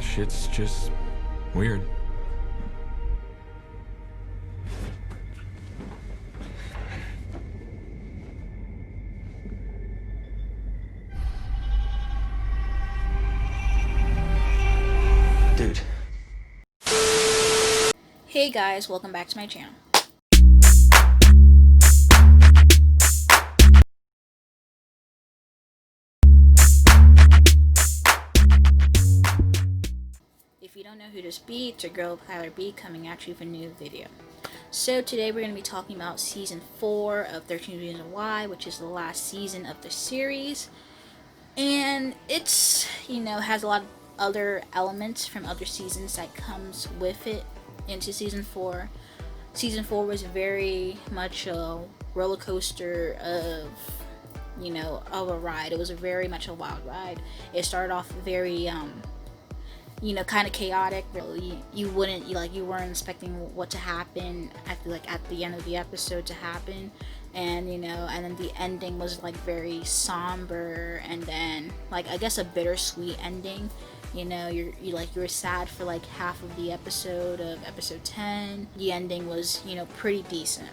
shit's just weird. Dude. Hey guys, welcome back to my channel. If you don't know who this be, it's your girl KylerB coming at you with a new video. So today we're going to be talking about season 4 of 13 Reasons Why, which is the last season of the series. And it's, has a lot of other elements from other seasons that comes with it into season 4. Season 4 was very much a roller coaster of a ride. It was very much a wild ride. It started off very kind of chaotic. You weren't expecting what to happen at the end of the episode to happen, and then the ending was like very somber, and then I guess a bittersweet ending. You're sad for like half of the episode of episode 10. The ending was pretty decent.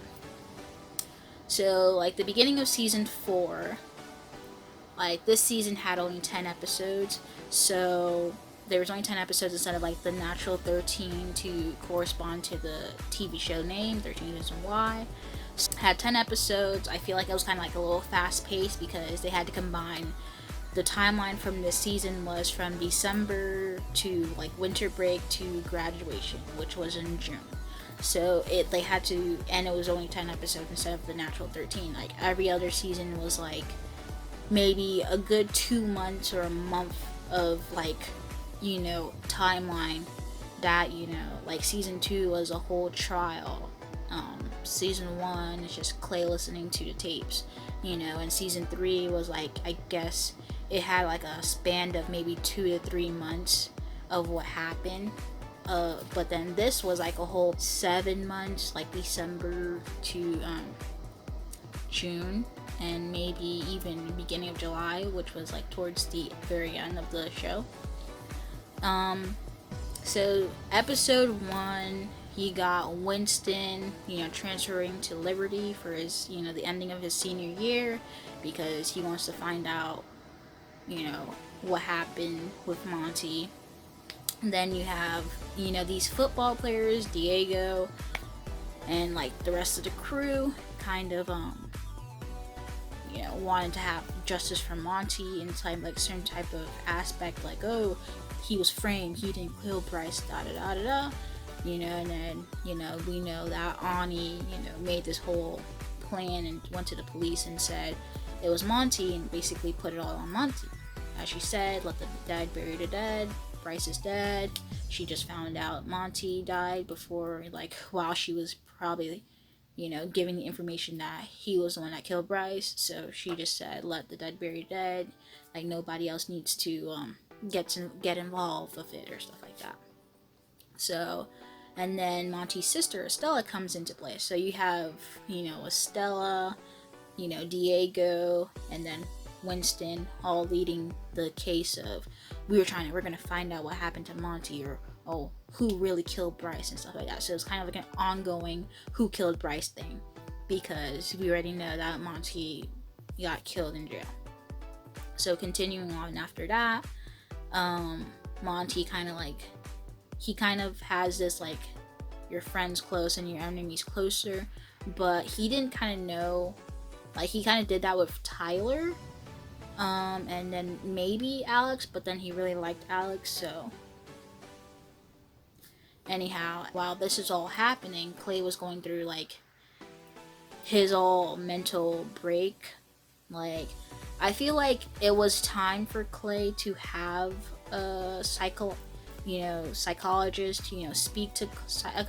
So the beginning of season 4, this season had only 10 episodes, so there was only 10 episodes instead of the natural 13 to correspond to the TV show name, 13 Reasons Why. Had 10 episodes. I feel like it was kind of a little fast paced because they had to combine the timeline from this season was from December to winter break to graduation, which was in June. So they had to, and it was only 10 episodes instead of the natural 13. Every other season was maybe a good 2 months or a month of timeline that season 2 was a whole trial. Season 1 is just Clay listening to the tapes, and season 3 was I guess it had a span of maybe 2 to 3 months of what happened, but then this was a whole 7 months, December to June, and maybe even beginning of July, which was towards the very end of the show. So episode 1, he got Winston, transferring to Liberty for his, the ending of his senior year, because he wants to find out, what happened with Monty. And then you have, these football players, Diego, and the rest of the crew, kind of, wanted to have justice for Monty in certain type of aspect, oh, he was framed, he didn't kill Bryce, da da da da da, and then, we know that Ani, made this whole plan and went to the police and said it was Monty, and basically put it all on Monty. As she said, let the dead bury the dead, Bryce is dead. She just found out Monty died before, while she was probably, giving the information that he was the one that killed Bryce. So she just said, let the dead bury the dead. Nobody else needs to get involved with it or stuff like that. So, and then Monty's sister Estella comes into play. So you have Estella, Diego, and then Winston, all leading the case of we're gonna find out what happened to Monty, or who really killed Bryce and stuff like that. So it's kind of an ongoing who killed Bryce thing, because we already know that Monty got killed in jail. So continuing on after that, Monty kind of has this your friends close and your enemies closer, but he didn't kind of know, he kind of did that with Tyler, and then maybe Alex, but then he really liked Alex. So anyhow, while this is all happening, Clay was going through his all mental break. I feel like it was time for Clay to have a psychologist, speak to a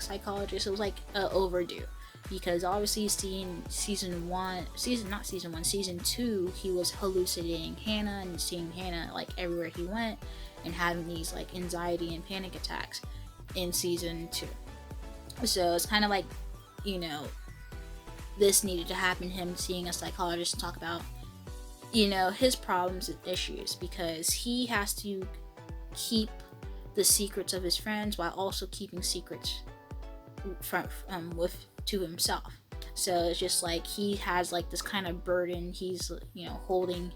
psychologist. It was overdue, because obviously season 2, he was hallucinating Hannah and seeing Hannah everywhere he went, and having these anxiety and panic attacks in season 2. So it's kind of this needed to happen, him seeing a psychologist to talk about his problems and issues, because he has to keep the secrets of his friends while also keeping secrets from to himself. So it's just like he has like this kind of burden. He's, you know, holding,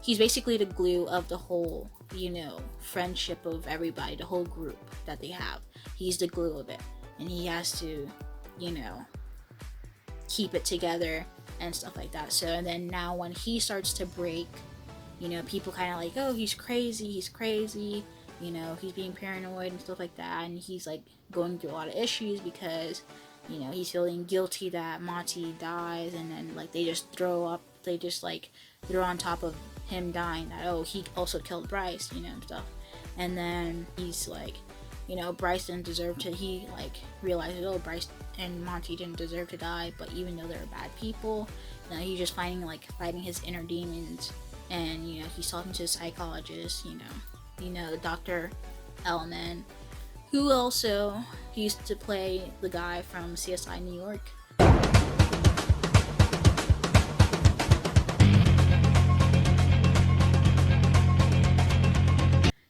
he's basically the glue of the whole, you know, friendship of everybody, the whole group that they have. He's the glue of it, and he has to, you know, keep it together and stuff like that. So, and then now when he starts to break, you know, people kind of like, oh, he's crazy, you know, he's being paranoid and stuff like that, and he's like going through a lot of issues because, you know, he's feeling guilty that Monty dies, and then like they just throw on top of him dying that, oh, he also killed Bryce, you know, and stuff. And then he's like, you know, Bryce didn't deserve to, he like realizes, oh, Bryce and Monty didn't deserve to die, but even though they're bad people, you know, he's just fighting his inner demons. And, you know, he's talking to a psychologist, you know, Dr. Ellman, who also used to play the guy from CSI New York.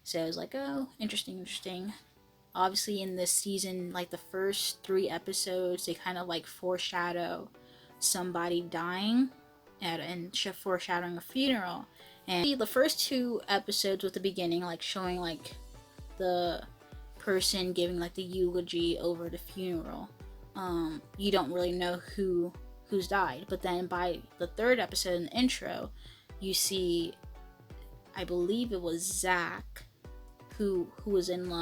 So I was like, oh, interesting. Obviously in this season, like the first 3 episodes, they kind of like foreshadow somebody dying and foreshadowing a funeral. And the first 2 episodes with the beginning, like showing like the person giving like the eulogy over the funeral. You don't really know who's died, but then by the 3rd episode in the intro, you see, I believe it was Zach, who was in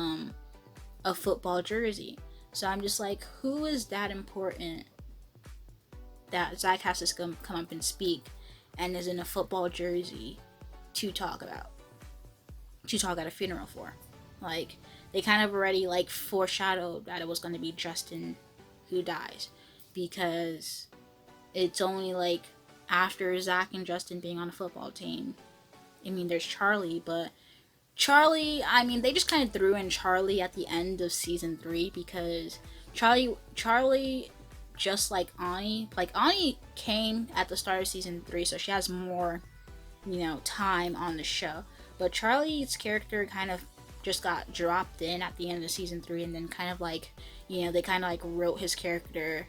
a football jersey. So I'm just like, who is that important that Zach has to come up and speak and is in a football jersey to talk at a funeral for? Like, they kind of already like foreshadowed that it was going to be Justin who dies, because it's only like after Zach and Justin being on a football team. I mean, there's Charlie, but Charlie, I mean, they just kind of threw in Charlie at the end of season 3 because Charlie, just like Ani came at the start of season 3, so she has more, you know, time on the show. But Charlie's character kind of just got dropped in at the end of season 3, and then kind of like, you know, they kind of like wrote his character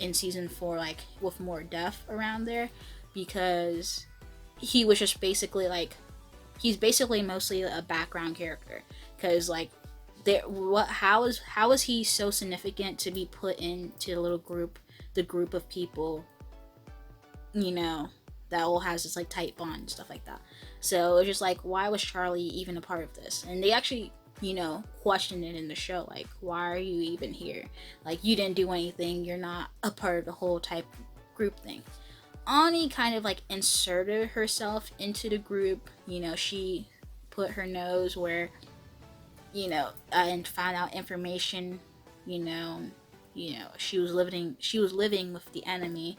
in season 4 like with more depth around there, because he was just basically like, he's basically mostly a background character, because like how is he so significant to be put into the group of people, you know, that all has this like tight bond and stuff like that. So it's just like, why was Charlie even a part of this? And they actually, you know, questioned it in the show, like, why are you even here? Like, you didn't do anything, you're not a part of the whole type group thing. Ani kind of like inserted herself into the group, you know, she put her nose where, you know, and found out information, you know, she was living with the enemy.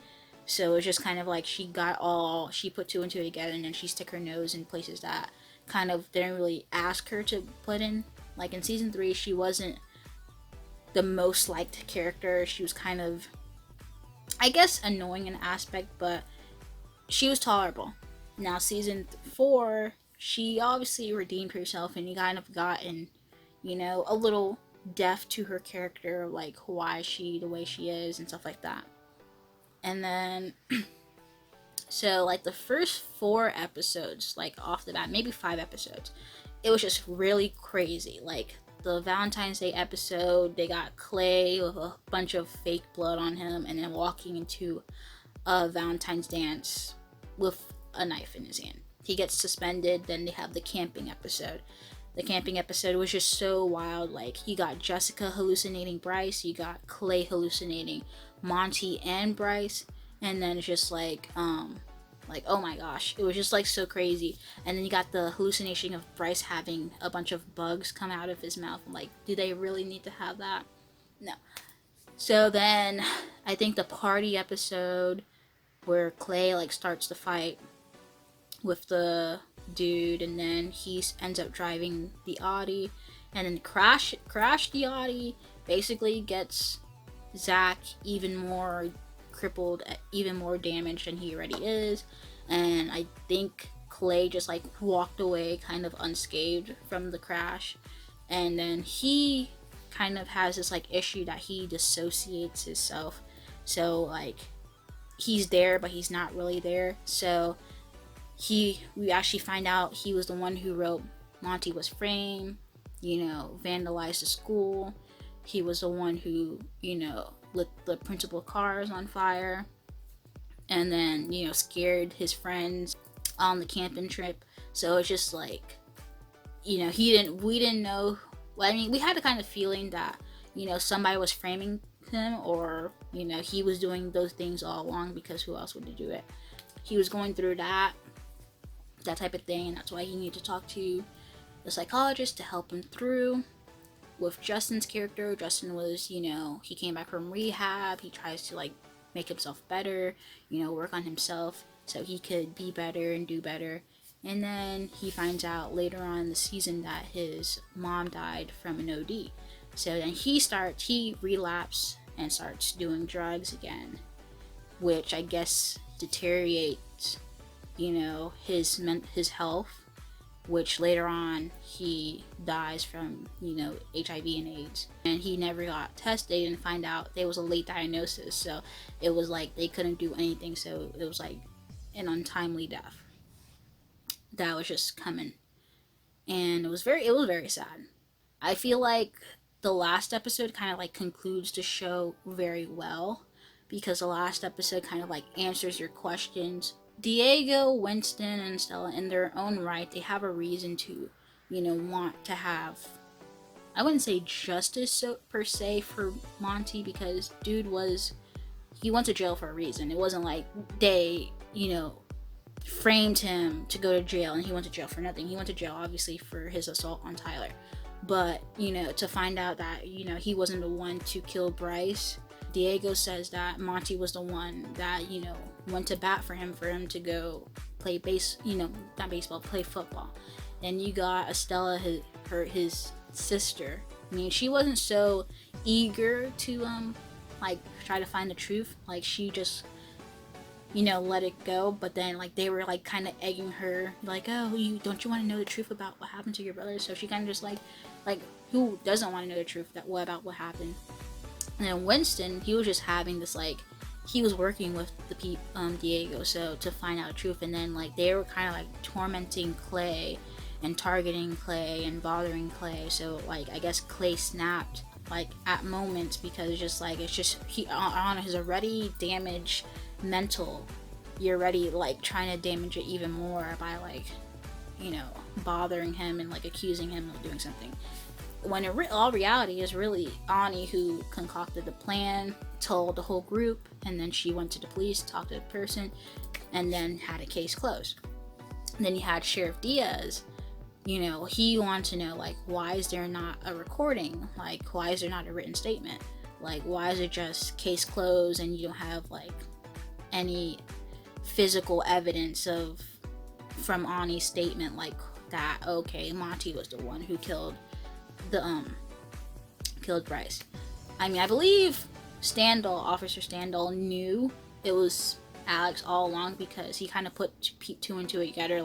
So it's just kind of like she put 2 and 2 together, and then she stuck her nose in places that kind of didn't really ask her to put in. Like in season 3, she wasn't the most liked character. She was kind of, I guess, annoying in an aspect, but she was tolerable. Now season 4, she obviously redeemed herself, and you kind of gotten, you know, a little depth to her character, like why she the way she is and stuff like that. And then so like the first 4 episodes, like off the bat, maybe 5 episodes, it was just really crazy. Like the Valentine's Day episode, they got Clay with a bunch of fake blood on him, and then walking into a Valentine's dance with a knife in his hand. He gets suspended. Then they have the camping episode. The camping episode was just so wild. Like, you got Jessica hallucinating Bryce, you got Clay hallucinating Monty and Bryce, and then it's just like oh my gosh, it was just like so crazy. And then you got the hallucination of Bryce having a bunch of bugs come out of his mouth. Like, do they really need to have that? No. So then I think the party episode where Clay like starts to fight with the dude, and then he ends up driving the Audi, and then crash the Audi, basically gets Zach even more crippled, even more damaged than he already is. And I think Clay just like walked away kind of unscathed from the crash, And then he kind of has this like issue that he dissociates himself. So like he's there but he's not really there. So we actually find out he was the one who wrote Monty was framed, vandalized the school. He was the one who, lit the principal cars on fire, and then, scared his friends on the camping trip. So it's just like, we didn't know. Well, I mean, we had a kind of feeling that, somebody was framing him, or, he was doing those things all along, because who else would do it? He was going through that type of thing, and that's why he needed to talk to the psychologist to help him through. With Justin's character, Justin was, he came back from rehab. He tries to like make himself better, work on himself so he could be better and do better. And then he finds out later on in the season that his mom died from an OD. So then he relapses and starts doing drugs again, which I guess deteriorates, his health, which later on he dies from, HIV and AIDS. And he never got tested and find out there was a late diagnosis. So it was like they couldn't do anything. So it was like an untimely death that was just coming. And it was very sad. I feel like the last episode kind of like concludes the show very well, because the last episode kind of like answers your questions. Diego, Winston, and Stella, in their own right, they have a reason to, want to have, I wouldn't say justice per se for Monty, because dude he went to jail for a reason. It wasn't like they, framed him to go to jail and he went to jail for nothing. He went to jail obviously for his assault on Tyler. But, to find out that, he wasn't the one to kill Bryce. Diego says that Monty was the one that, went to bat for him to go play play football. Then you got Estella, his sister. I mean, she wasn't so eager to, try to find the truth. Like, she just, let it go. But then, they were, kind of egging her, oh, don't you want to know the truth about what happened to your brother? So she kind of just, who doesn't want to know the truth about what happened? And then Winston, he was just having this, he was working with Diego, so to find out the truth. And then, they were kind of, tormenting Clay and targeting Clay and bothering Clay. So, I guess Clay snapped, at moments, because it's just, on his already damaged mental, you're already, trying to damage it even more by, bothering him and, accusing him of doing something. When in all reality is really Ani who concocted the plan, told the whole group, and then she went to the police, talked to the person, and then had a case closed. And then you had Sheriff Diaz, he wanted to know, why is there not a recording? Why is there not a written statement? Why is it just case closed and you don't have, any physical evidence from Ani's statement, that, okay, Monty was the one who killed Bryce. I mean, I believe Officer Standall knew it was Alex all along, because he kind of put two and two together,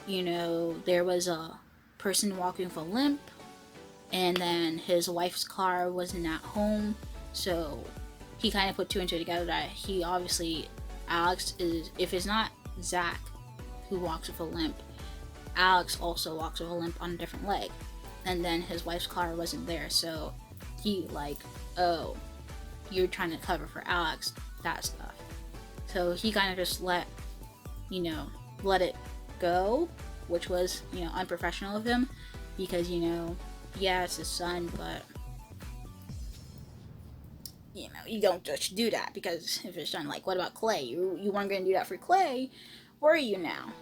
there was a person walking with a limp, and then his wife's car wasn't at home, so he kind of put two and two together that he obviously, Alex is, if it's not Zach who walks with a limp, Alex also walks with a limp on a different leg. And then his wife's car wasn't there, so he oh, you're trying to cover for Alex, that stuff. So he kind of just let it go, which was, unprofessional of him, because, yeah, it's his son, but, you don't just do that, because if it's done, what about Clay? You weren't going to do that for Clay, were you now?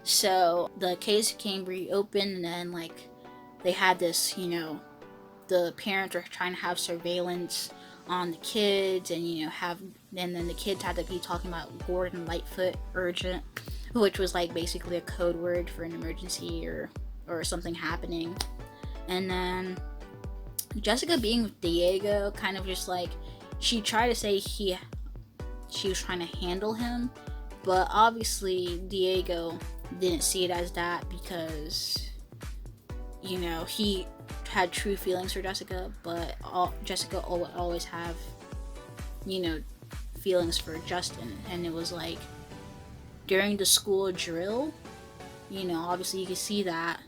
So the case came reopened, and then, they had this, the parents were trying to have surveillance on the kids, and, and then the kids had to be talking about Gordon Lightfoot urgent, which was, basically a code word for an emergency or something happening. And then Jessica being with Diego, kind of just, she tried to say she was trying to handle him, but obviously Diego didn't see it as that, because he had true feelings for Jessica, but Jessica would always have, feelings for Justin. And it was like during the school drill, obviously you could see that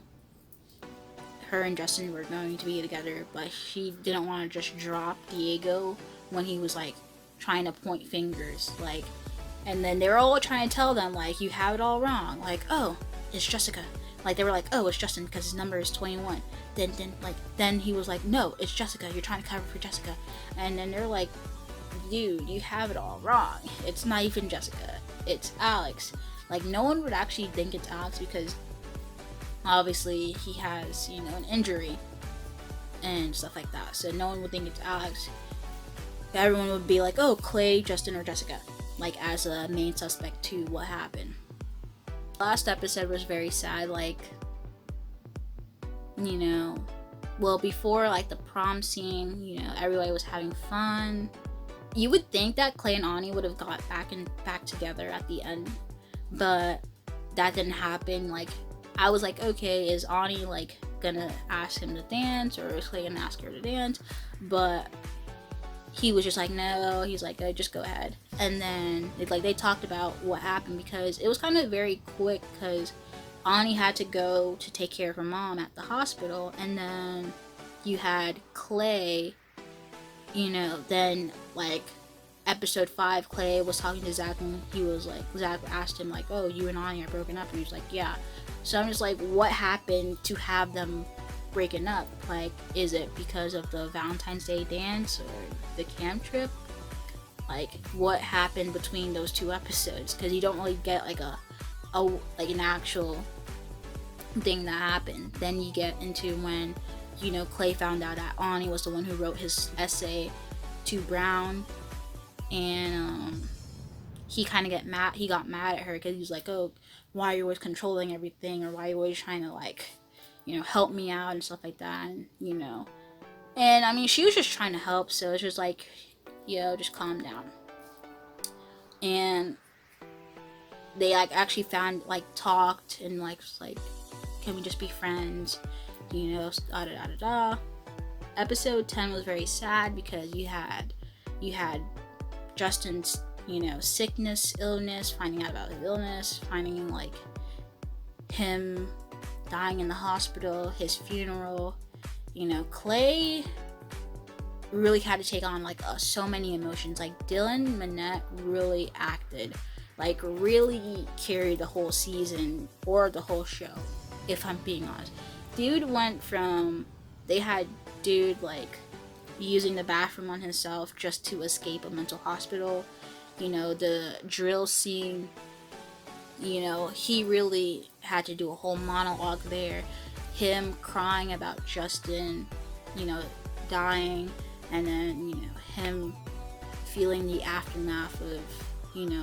her and Justin were going to be together, but she didn't want to just drop Diego when he was like trying to point fingers, like, and then they were all trying to tell them like, you have it all wrong, like, oh, it's Jessica, like they were like, oh, it's Justin because his number is 21. Then he was like, no, it's Jessica, you're trying to cover for Jessica. And then they're like, dude, you have it all wrong, it's not even Jessica, it's Alex. Like, no one would actually think it's Alex because obviously he has, an injury and stuff like that, so no one would think it's Alex. Everyone would be like, oh, Clay, Justin, or Jessica, like as a main suspect to what happened. Last episode was very sad, like, well, before like the prom scene, everybody was having fun. You would think that Clay and Ani would have got back together at the end, but that didn't happen. Like, I was like, okay, is Ani like gonna ask him to dance, or is Clay gonna ask her to dance? But he was just like, no. He's like, oh, just go ahead. And then they talked about what happened, because it was kind of very quick, because Ani had to go to take care of her mom at the hospital, and then you had Clay, then like episode 5, Clay was talking to Zach, and he was like, Zach asked him like, oh, you and Ani are broken up, and he was like, yeah. So I'm just like, what happened to have them breaking up? Like, is it because of the Valentine's Day dance or the camp trip? Like, what happened between those 2 episodes? Because you don't really get like an actual thing that happened. Then you get into when Clay found out that Ani was the one who wrote his essay to Brown, and he kind of got mad at her because he was like, oh, why are you always controlling everything, or why are you always trying to like help me out and stuff like that, and and I mean, she was just trying to help, so it's just like, just calm down. And they like actually talked and like can we just be friends, da da da da da. Episode 10 was very sad because you had Justin's sickness, illness, finding out about his illness, finding like him dying in the hospital, his funeral. Clay really had to take on like so many emotions. Like, Dylan Minnette really acted, like really carried the whole season or the whole show, if I'm being honest. Dude went from, they had dude like using the bathroom on himself just to escape a mental hospital. The drill scene, he really had to do a whole monologue there. Him crying about Justin, dying, and then, him feeling the aftermath of,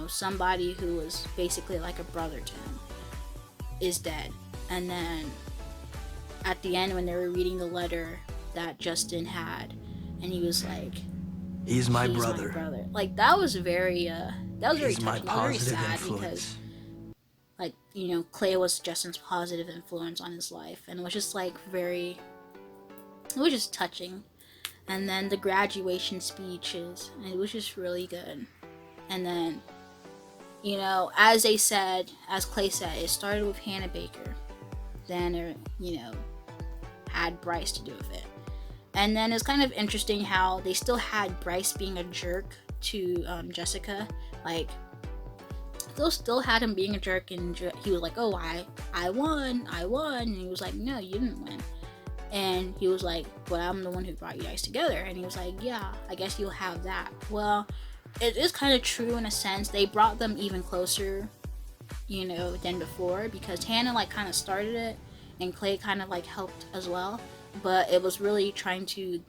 somebody who was basically like a brother to him is dead. And then at the end, when they were reading the letter that Justin had, and he was like, he's my brother. Like, that was very very touching. My Very positive sad influence. because, like, Clay was Justin's positive influence on his life, and it was just like it was just touching. And then the graduation speeches, and it was just really good. And then, as Clay said, it started with Hannah Baker, then had Bryce to do with it. And then it's kind of interesting how they still had Bryce being a jerk to Jessica. Like, they still had him being a jerk, and he was like, oh, I won. And he was like, no, you didn't win. And he was like, well, I'm the one who brought you guys together. And he was like, yeah, I guess you'll have that. Well, it is kind of true in a sense. They brought them even closer, than before, because Hannah like kind of started it, and Clay kind of like helped as well. But it was really trying to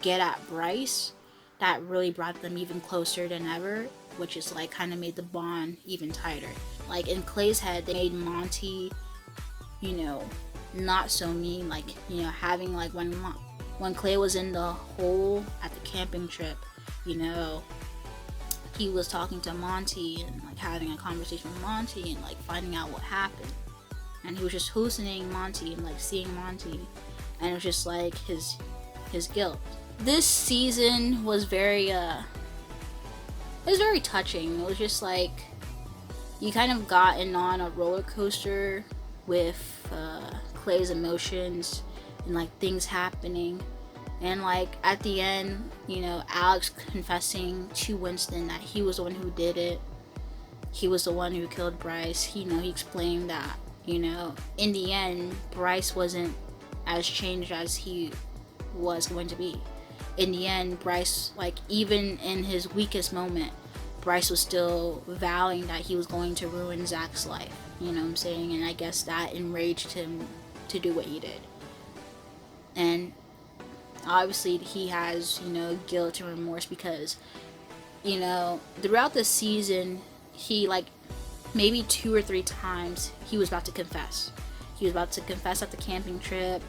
get at Bryce that really brought them even closer than ever, which is like kind of made the bond even tighter. Like, in Clay's head, they made Monty, not so mean. Like, having like when Clay was in the hole at the camping trip, he was talking to Monty and like having a conversation with Monty and like finding out what happened. and he was just hallucinating Monty and like seeing Monty, and it was just like his guilt. This season was very touching. It was just like you kind of gotten on a roller coaster with Clay's emotions and like things happening, and like at the end, you know, Alex confessing to Winston that he was the one who did it. He was the one who killed Bryce. He explained that, you know, in the end, Bryce wasn't as changed as he was going to be. In the end, Bryce, like, even in his weakest moment, Bryce was still vowing that he was going to ruin Zach's life. You know what I'm saying? And I guess that enraged him to do what he did. And obviously he has, you know, guilt and remorse because, you know, throughout the season, he, like, maybe 2 or 3 times he was about to confess. He was about to confess at the camping trip,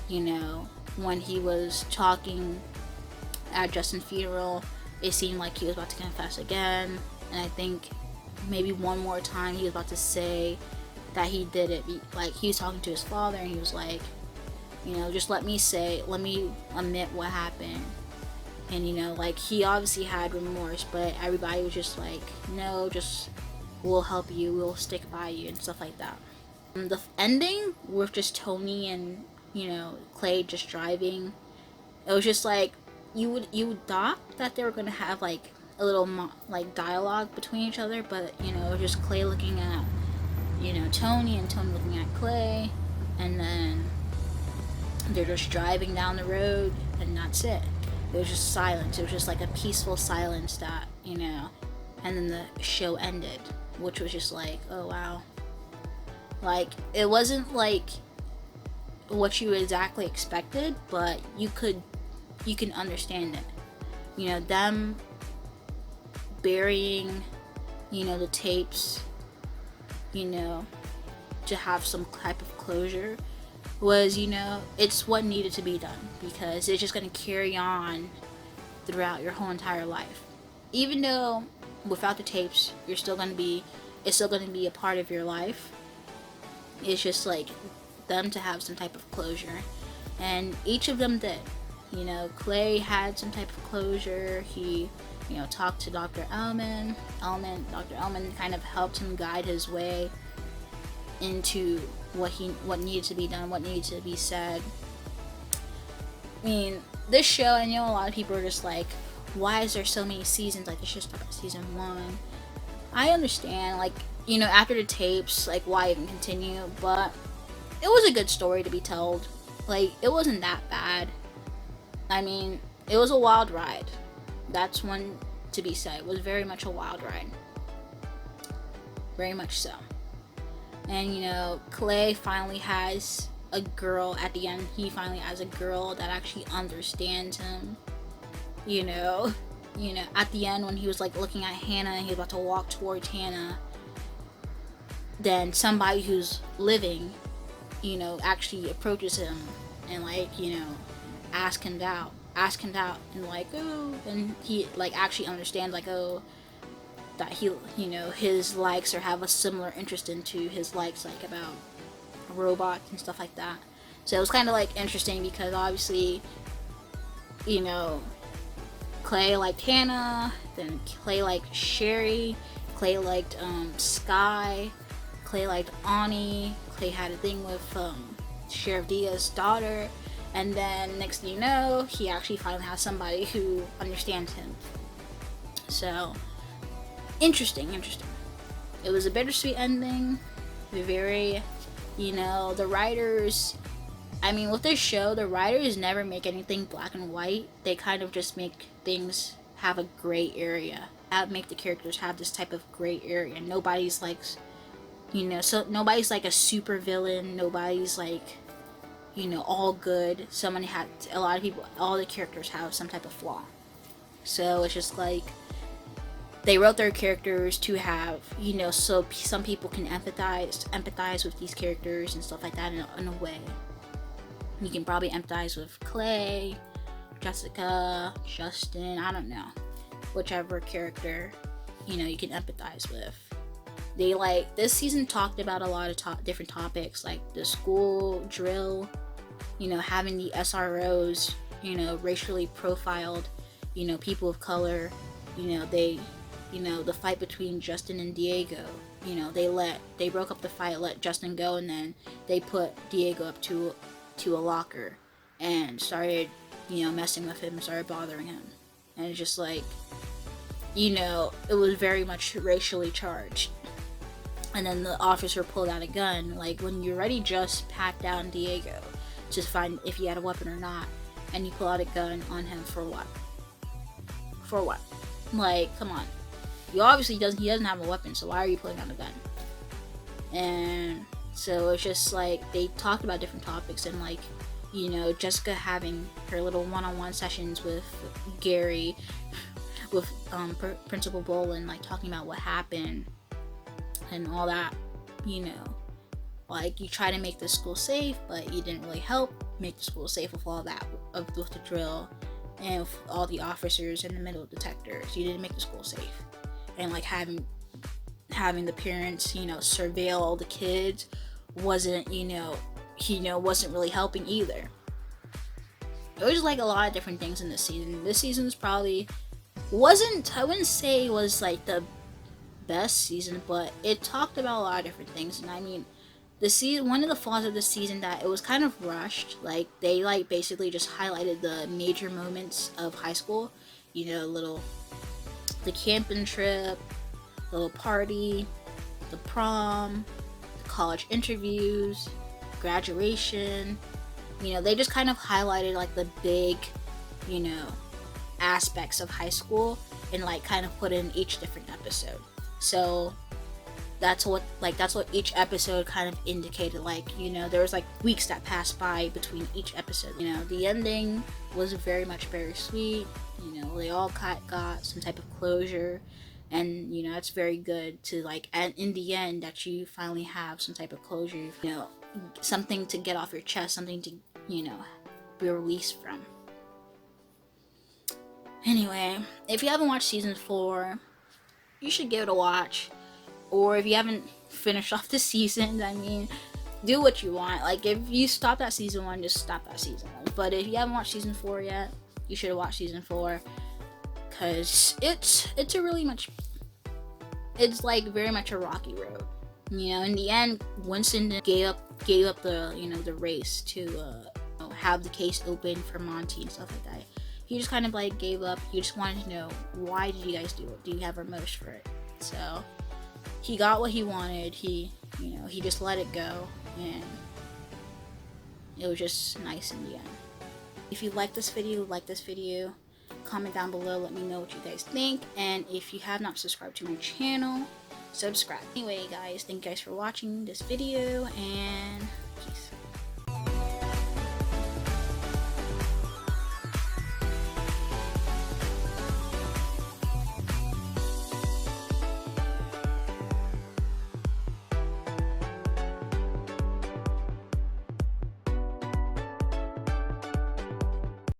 you know, when he was talking at Justin's funeral, it seemed like he was about to confess again. And I think maybe one more time he was about to say that he did it. Like, he was talking to his father and he was like, you know, just let me admit what happened. And, you know, like, he obviously had remorse, but everybody was just like, no, just, we'll help you, we'll stick by you, and stuff like that. The ending with just Tony and, you know, Clay just driving, it was just like, you would thought that they were going to have, like, a little, like, dialogue between each other, but, you know, it was just Clay looking at, you know, Tony, and Tony looking at Clay, and then they're just driving down the road, and that's it. It was just silence. It was just like a peaceful silence that, you know, and then the show ended, which was just like, oh wow. Like, it wasn't like what you exactly expected, but you can understand it. You know, them burying, you know, the tapes, you know, to have some type of closure was, you know, it's what needed to be done, because it's just going to carry on throughout your whole entire life. Even though without the tapes, it's still going to be a part of your life. It's just like them to have some type of closure, and each of them did. You know, Clay had some type of closure. He, you know, talked to Dr. Ellman. Dr. Ellman kind of helped him guide his way into what needed to be done, what needed to be said. I mean, this show, I know a lot of people are just like, why is there so many seasons? Like, it's just about season 1. I understand, like, you know, after the tapes, like, why even continue? But it was a good story to be told. Like, it wasn't that bad. I mean, it was a wild ride. That's one to be said. It was very much a wild ride. Very much so. And, you know, Clay finally has a girl at the end. He finally has a girl that actually understands him. You know, at the end when he was, like, looking at Hannah and he was about to walk towards Hannah, then somebody who's living, you know, actually approaches him and, like, you know, ask him out, and, like, oh, and he, like, actually understands, like, oh, that he, you know, his likes or have a similar interest into his likes, like, about robots and stuff like that. So it was kind of, like, interesting because obviously, you know, Clay liked Hannah, then Clay liked Sherry, Clay liked Sky, Clay liked Ani, Clay had a thing with Sheriff Diaz's daughter, and then next thing you know, he actually finally has somebody who understands him. So interesting. It was a bittersweet ending. Very, you know, the writers, I mean, with this show, the writers never make anything black and white. They kind of just make things have a gray area. Make the characters have this type of gray area. Nobody's like, you know, so nobody's like a super villain. Nobody's like, you know, all good. All the characters have some type of flaw. So it's just like, they wrote their characters to have, you know, so some people can empathize with these characters and stuff like that in a way. You can probably empathize with Clay, Jessica, Justin, I don't know. Whichever character, you know, you can empathize with. They like this season talked about a lot of different topics, like the school drill, you know, having the SROs, you know, racially profiled, you know, people of color, you know, the fight between Justin and Diego, you know, they broke up the fight, let Justin go, and then they put Diego up to a locker and started, you know, messing with him, started bothering him. And it's just like, you know, it was very much racially charged. And then the officer pulled out a gun. Like, when you already just pat down Diego to find if he had a weapon or not, and you pull out a gun on him for what? For what? Like, come on. He obviously he doesn't have a weapon, so why are you pulling out a gun? And so it's just like, they talked about different topics, and like, you know, Jessica having her little one-on-one sessions with Gary, with Principal Bolin, like talking about what happened and all that, you know, like, you try to make the school safe, but you didn't really help make the school safe with all that, with the drill and with all the officers and the metal detectors. You didn't make the school safe. And like having the parents, you know, surveil all the kids wasn't really helping either. There was like a lot of different things in this season. This season's probably I wouldn't say it was like the best season, but it talked about a lot of different things. And I mean, one of the flaws of the season, that it was kind of rushed. Like, they like basically just highlighted the major moments of high school, you know, the camping trip, the little party, the prom, the college interviews, graduation. You know, they just kind of highlighted like the big, you know, aspects of high school, and like kind of put in each different episode. So that's what each episode kind of indicated. Like, you know, there was like weeks that passed by between each episode. You know, the ending was very sweet. You know, they all got some type of closure, and you know, it's very good to like, and in the end, that you finally have some type of closure. You know, something to get off your chest, something to, you know, be released from. Anyway, if you haven't watched season 4, you should give it a watch. Or if you haven't finished off the season, I mean, do what you want. Like, if you stop at season 1, just stop at season 1. But if you haven't watched season 4 yet, you should watch season 4, because it's like very much a rocky road. You know, in the end, Winston gave up the, you know, the race to have the case open for Monty and stuff like that. He just kind of like gave up. He just wanted to know, why did you guys do it? Do you have remorse for it? So he got what he wanted. He just let it go, and it was just nice in the end. If you like this video, comment down below, let me know what you guys think, and if you have not subscribed to my channel, subscribe. Anyway guys, thank you guys for watching this video, and peace.